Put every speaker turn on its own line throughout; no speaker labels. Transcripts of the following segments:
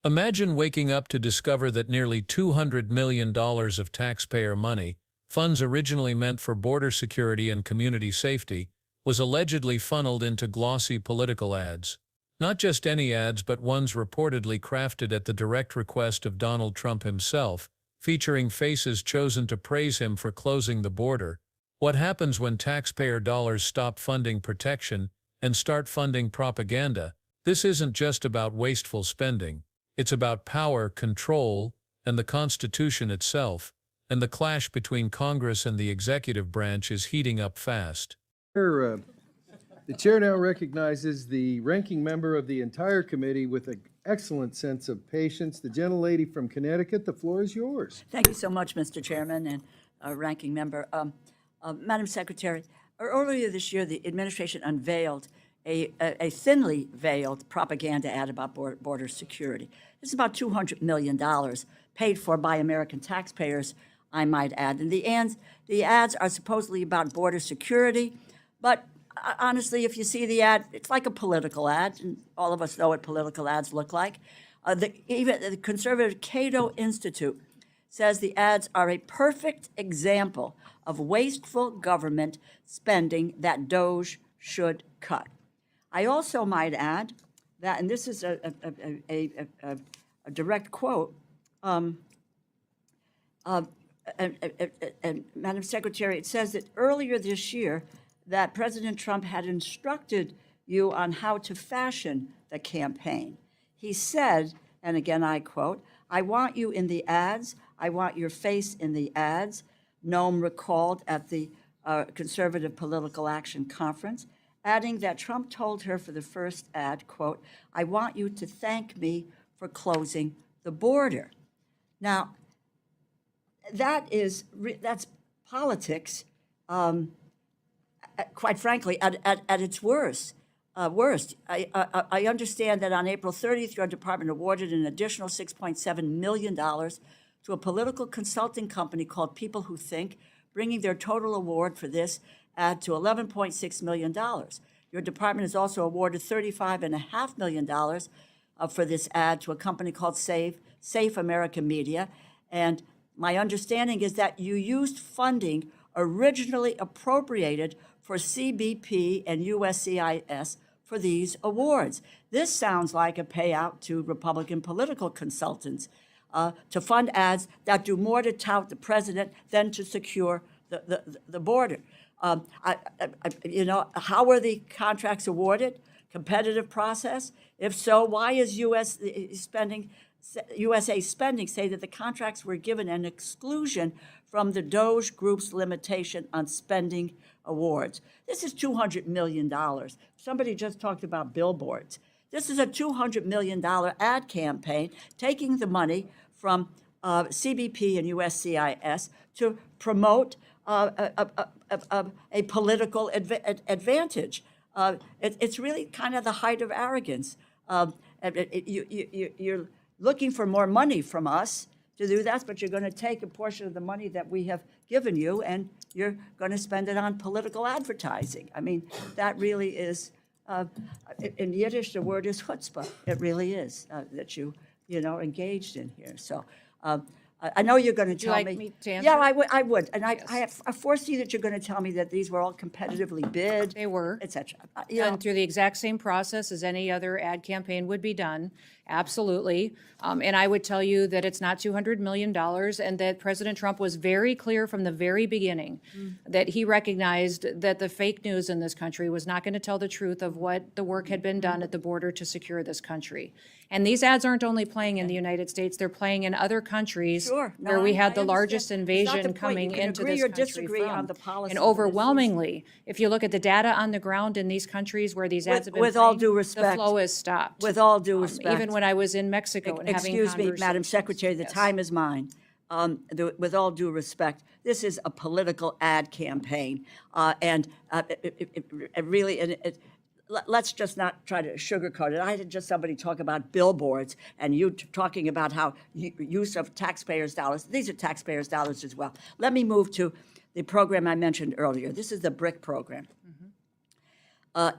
Imagine waking up to discover that nearly $200 million of taxpayer money, funds originally meant for border security and community safety, was allegedly funneled into glossy political ads. Not just any ads, but ones reportedly crafted at the direct request of Donald Trump himself, featuring faces chosen to praise him for closing the border. What happens when taxpayer dollars stop funding protection and start funding propaganda? This isn't just about wasteful spending. It's about power, control, and the Constitution itself, and the clash between Congress and the executive branch is heating up fast.
The chair now recognizes the ranking member of the entire committee with an excellent sense of patience. The gentlelady from Connecticut, the floor is yours.
Thank you so much, Mr. Chairman and ranking member. Madam Secretary, earlier this year, the administration unveiled a thinly veiled propaganda ad about border security. This is about $200 million paid for by American taxpayers, I might add. And the ads are supposedly about border security, but honestly, if you see the ad, it's like a political ad, and all of us know what political ads look like. Even the conservative Cato Institute says the ads are a perfect example of wasteful government spending that DOJ should cut. I also might add that, and this is a direct quote, and Madam Secretary, it says that earlier this year that President Trump had instructed you on how to fashion the campaign. He said, and again I quote, "I want you in the ads. I want your face in the ads," Noem recalled at the Conservative Political Action Conference, adding that Trump told her for the first ad, quote, "I want you to thank me for closing the border." Now, that's politics, quite frankly, at its worst. I understand that on April 30th, your department awarded an additional $6.7 million to a political consulting company called People Who Think, bringing their total award for this ad to $11.6 million. Your department has also awarded $35.5 million for this ad to a company called Safe America Media. And my understanding is that you used funding originally appropriated for CBP and USCIS for these awards. This sounds like a payout to Republican political consultants to fund ads that do more to tout the president than to secure the border. How were the contracts awarded? Competitive process? If so, why is USA Spending say that the contracts were given an exclusion from the DOJ Group's limitation on spending awards? This is $200 million. Somebody just talked about billboards. This is a $200 million ad campaign taking the money from CBP and USCIS to promote a political advantage. It's really kind of the height of arrogance. You're looking for more money from us to do that, but you're going to take a portion of the money that we have given you and you're going to spend it on political advertising. I mean, that really is, in Yiddish, the word is chutzpah. It really is that you engaged in here. So I know you're going to tell me.
Would you like me to answer?
Yeah, I would. And I foresee that you're going to tell me that these were all competitively bid.
They were.
Et cetera.
Done through the exact same process as any other ad campaign would be done, absolutely. And I would tell you that it's not $200 million and that President Trump was very clear from the very beginning that he recognized that the fake news in this country was not going to tell the truth of what the work had been done at the border to secure this country. And these ads aren't only playing in the United States, they're playing in other countries where we had the largest invasion coming into this country from. And overwhelmingly, if you look at the data on the ground in these countries where these ads have been
with all
playing,
due respect,
the flow has stopped.
With all due respect.
Even when I was in Mexico and having
Excuse me, Madam
conversations.
Secretary, the time is mine. With all due respect, this is a political ad campaign, and let's just not try to sugarcoat it. I had just somebody talk about billboards, and you talking about how use of taxpayers' dollars. These are taxpayers' dollars as well. Let me move to the program I mentioned earlier. This is the BRIC program.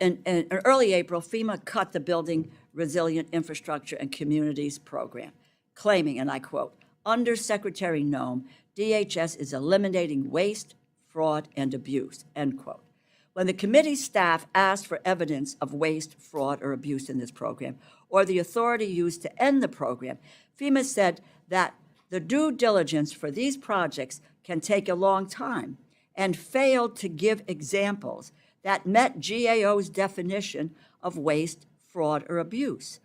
In early April, FEMA cut the building Resilient Infrastructure and Communities Program, claiming, and I quote, "Under Secretary Noem, DHS is eliminating waste, fraud, and abuse," end quote. When the committee staff asked for evidence of waste, fraud, or abuse in this program, or the authority used to end the program, FEMA said that the due diligence for these projects can take a long time and failed to give examples that met GAO's definition of waste, fraud, or abuse.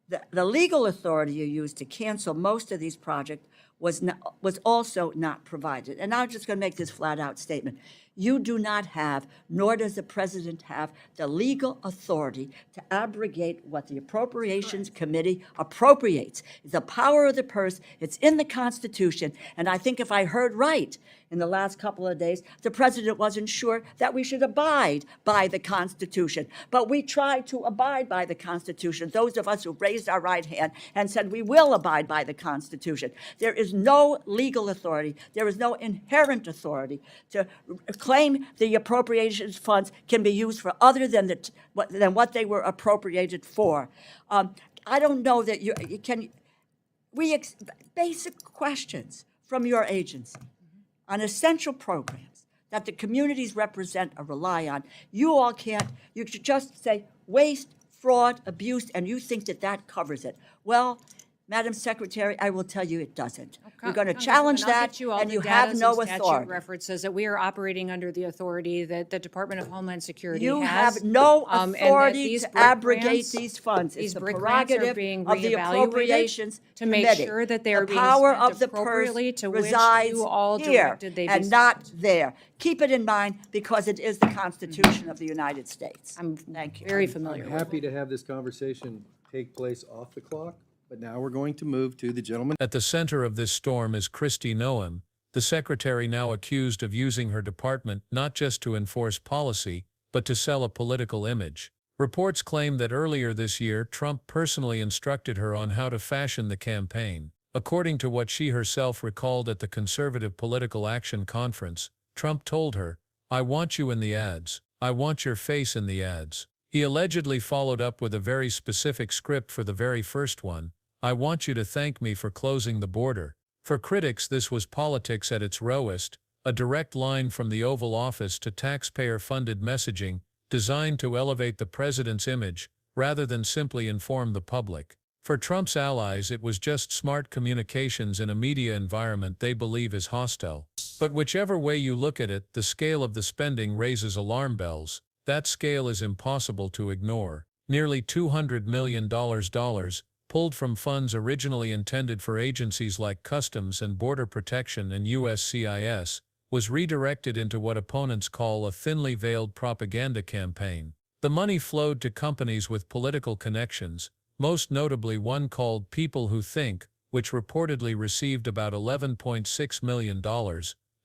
The legal authority you used to cancel most of these projects was also not provided. And I'm just going to make this flat-out statement. You do not have, nor does the president have, the legal authority to abrogate what the Appropriations Committee appropriates. It's the power of the purse. It's in the Constitution. And I think if I heard right in the last couple of days, the president wasn't sure that we should abide by the Constitution. But we tried to abide by the Constitution, those of us who raised our right hand and said we will abide by the Constitution. There is no legal authority. There is no inherent authority to claim the appropriations funds can be used for other than what they were appropriated for. I don't know that you can. Basic questions from your agency on essential programs that the communities represent or rely on. You all can't. You should just say waste, fraud, abuse, and you think that that covers it. Well, Madam Secretary, I will tell you it doesn't. We're going to challenge that, and you have no authority.
References that we are operating under the authority that the Department of Homeland Security
You
has.
have no
and that
authority
these
to
BRIC
abrogate
grants-
these funds. It's
These
the
BRIC grants are
prerogative
being
of the
reevaluated
Appropriations
to make
Committee.
sure that they are
The
being
power
spent
of the purse
appropriately to which
resides
you all
here
directed they be
and not there. Keep it in mind because it is the Constitution of the United States. Thank you.
very familiar
I'm
with.
happy to have this conversation take place off the clock, but now we're going to move to the gentleman.
At the center of this storm is Kristi Noem, the secretary now accused of using her department not just to enforce policy, but to sell a political image. Reports claim that earlier this year Trump personally instructed her on how to fashion the campaign. According to what she herself recalled at the Conservative Political Action Conference, Trump told her, "I want you in the ads. I want your face in the ads." He allegedly followed up with a very specific script for the very first one, "I want you to thank me for closing the border." For critics, this was politics at its rawest, a direct line from the Oval Office to taxpayer-funded messaging designed to elevate the president's image rather than simply inform the public. For Trump's allies, it was just smart communications in a media environment they believe is hostile. But whichever way you look at it, the scale of the spending raises alarm bells. That scale is impossible to ignore. Nearly $200 million pulled from funds originally intended for agencies like Customs and Border Protection and USCIS, was redirected into what opponents call a thinly veiled propaganda campaign. The money flowed to companies with political connections, most notably one called People Who Think, which reportedly received about $11.6 million,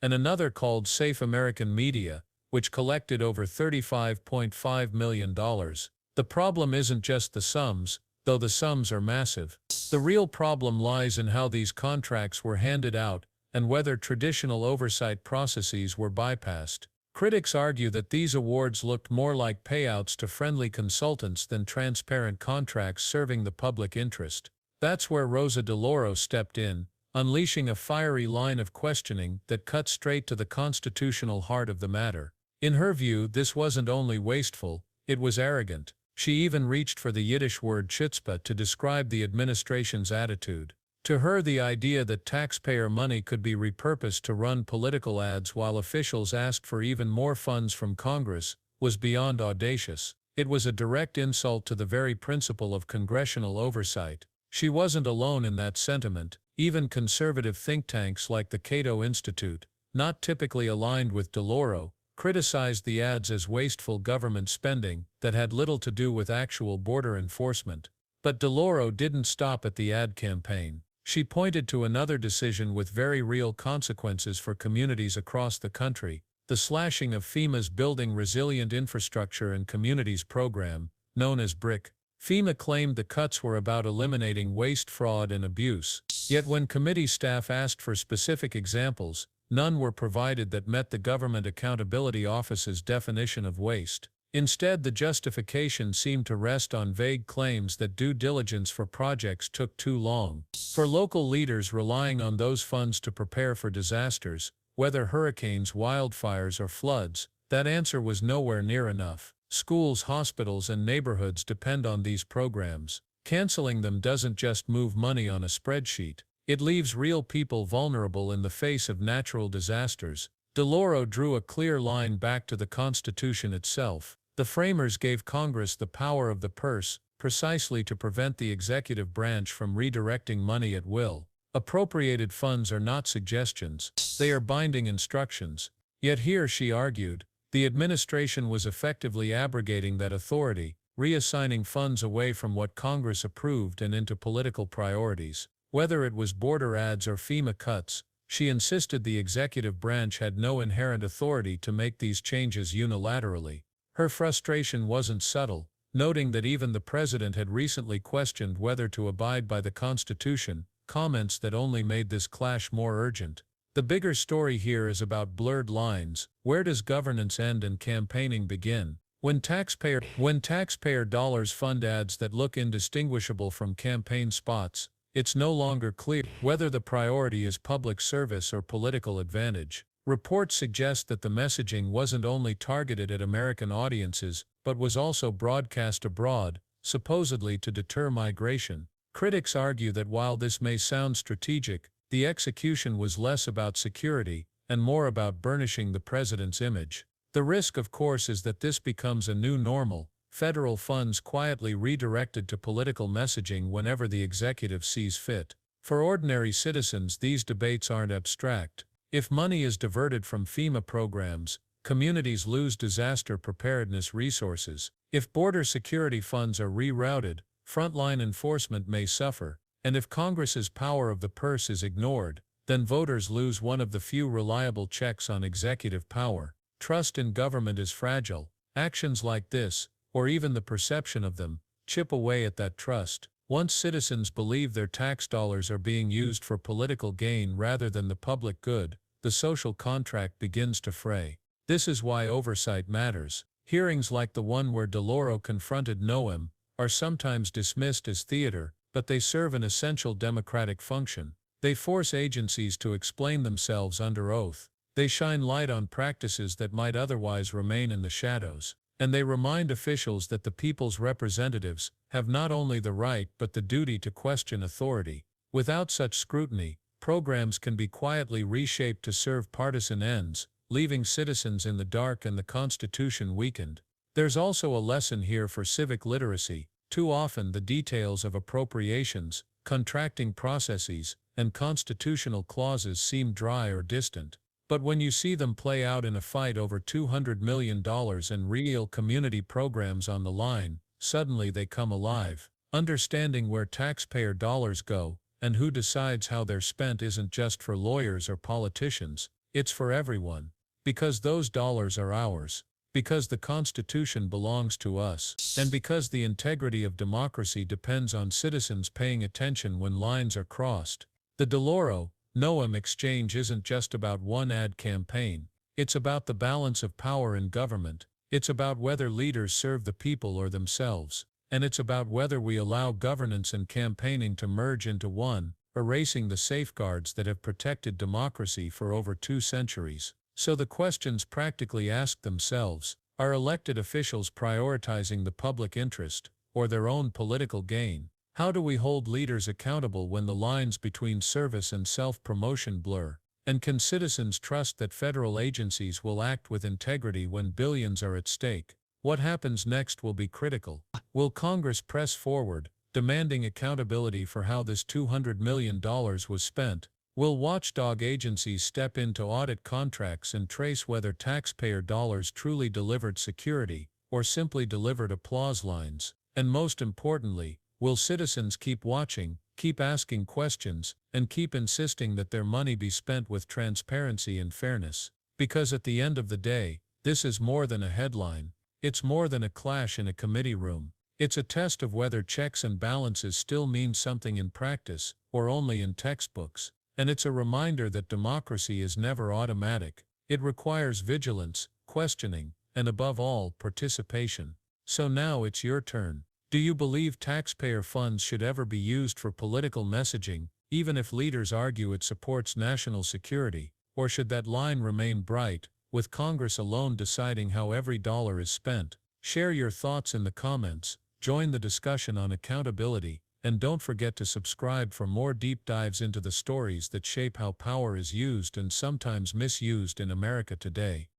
and another called Safe American Media, which collected over $35.5 million. The problem isn't just the sums, though the sums are massive. The real problem lies in how these contracts were handed out and whether traditional oversight processes were bypassed. Critics argue that these awards looked more like payouts to friendly consultants than transparent contracts serving the public interest. That's where Rosa DeLauro stepped in, unleashing a fiery line of questioning that cut straight to the constitutional heart of the matter. In her view, this wasn't only wasteful, it was arrogant. She even reached for the Yiddish word chutzpah to describe the administration's attitude. To her, the idea that taxpayer money could be repurposed to run political ads while officials asked for even more funds from Congress was beyond audacious. It was a direct insult to the very principle of congressional oversight. She wasn't alone in that sentiment. Even conservative think tanks like the Cato Institute, not typically aligned with DeLauro, criticized the ads as wasteful government spending that had little to do with actual border enforcement. But DeLauro didn't stop at the ad campaign. She pointed to another decision with very real consequences for communities across the country, the slashing of FEMA's Building Resilient Infrastructure and Communities program, known as BRIC. FEMA claimed the cuts were about eliminating waste, fraud, and abuse. Yet when committee staff asked for specific examples, none were provided that met the Government Accountability Office's definition of waste. Instead, the justification seemed to rest on vague claims that due diligence for projects took too long. For local leaders relying on those funds to prepare for disasters, whether hurricanes, wildfires, or floods, that answer was nowhere near enough. Schools, hospitals, and neighborhoods depend on these programs. Canceling them doesn't just move money on a spreadsheet. It leaves real people vulnerable in the face of natural disasters. DeLauro drew a clear line back to the Constitution itself. The framers gave Congress the power of the purse, precisely to prevent the executive branch from redirecting money at will. Appropriated funds are not suggestions, they are binding instructions. Yet here, she argued, the administration was effectively abrogating that authority, reassigning funds away from what Congress approved and into political priorities. Whether it was border ads or FEMA cuts, she insisted the executive branch had no inherent authority to make these changes unilaterally. Her frustration wasn't subtle, noting that even the president had recently questioned whether to abide by the Constitution, comments that only made this clash more urgent. The bigger story here is about blurred lines. Where does governance end and campaigning begin? When taxpayer dollars fund ads that look indistinguishable from campaign spots, it's no longer clear whether the priority is public service or political advantage. Reports suggest that the messaging wasn't only targeted at American audiences, but was also broadcast abroad, supposedly to deter migration. Critics argue that while this may sound strategic, the execution was less about security and more about burnishing the president's image. The risk, of course, is that this becomes a new normal, federal funds quietly redirected to political messaging whenever the executive sees fit. For ordinary citizens, these debates aren't abstract. If money is diverted from FEMA programs, communities lose disaster preparedness resources. If border security funds are rerouted, frontline enforcement may suffer. And if Congress's power of the purse is ignored, then voters lose one of the few reliable checks on executive power. Trust in government is fragile. Actions like this, or even the perception of them, chip away at that trust. Once citizens believe their tax dollars are being used for political gain rather than the public good, the social contract begins to fray. This is why oversight matters. Hearings like the one where DeLauro confronted Noem are sometimes dismissed as theater, but they serve an essential democratic function. They force agencies to explain themselves under oath. They shine light on practices that might otherwise remain in the shadows. And they remind officials that the people's representatives have not only the right but the duty to question authority. Without such scrutiny, programs can be quietly reshaped to serve partisan ends, leaving citizens in the dark and the Constitution weakened. There's also a lesson here for civic literacy. Too often the details of appropriations, contracting processes, and constitutional clauses seem dry or distant. But when you see them play out in a fight over $200 million and real community programs on the line, suddenly they come alive. Understanding where taxpayer dollars go and who decides how they're spent isn't just for lawyers or politicians, it's for everyone. Because those dollars are ours. Because the Constitution belongs to us. And because the integrity of democracy depends on citizens paying attention when lines are crossed. The DeLauro Noem exchange isn't just about one ad campaign. It's about the balance of power in government. It's about whether leaders serve the people or themselves. And it's about whether we allow governance and campaigning to merge into one, erasing the safeguards that have protected democracy for over 2 centuries. So the questions practically ask themselves, are elected officials prioritizing the public interest, or their own political gain? How do we hold leaders accountable when the lines between service and self-promotion blur? And can citizens trust that federal agencies will act with integrity when billions are at stake? What happens next will be critical. Will Congress press forward, demanding accountability for how this $200 million was spent? Will watchdog agencies step in to audit contracts and trace whether taxpayer dollars truly delivered security, or simply delivered applause lines? And most importantly, will citizens keep watching, keep asking questions, and keep insisting that their money be spent with transparency and fairness? Because at the end of the day, this is more than a headline. It's more than a clash in a committee room. It's a test of whether checks and balances still mean something in practice, or only in textbooks. And it's a reminder that democracy is never automatic. It requires vigilance, questioning, and above all, participation. So now it's your turn. Do you believe taxpayer funds should ever be used for political messaging, even if leaders argue it supports national security, or should that line remain bright, with Congress alone deciding how every dollar is spent? Share your thoughts in the comments, join the discussion on accountability, and don't forget to subscribe for more deep dives into the stories that shape how power is used and sometimes misused in America today.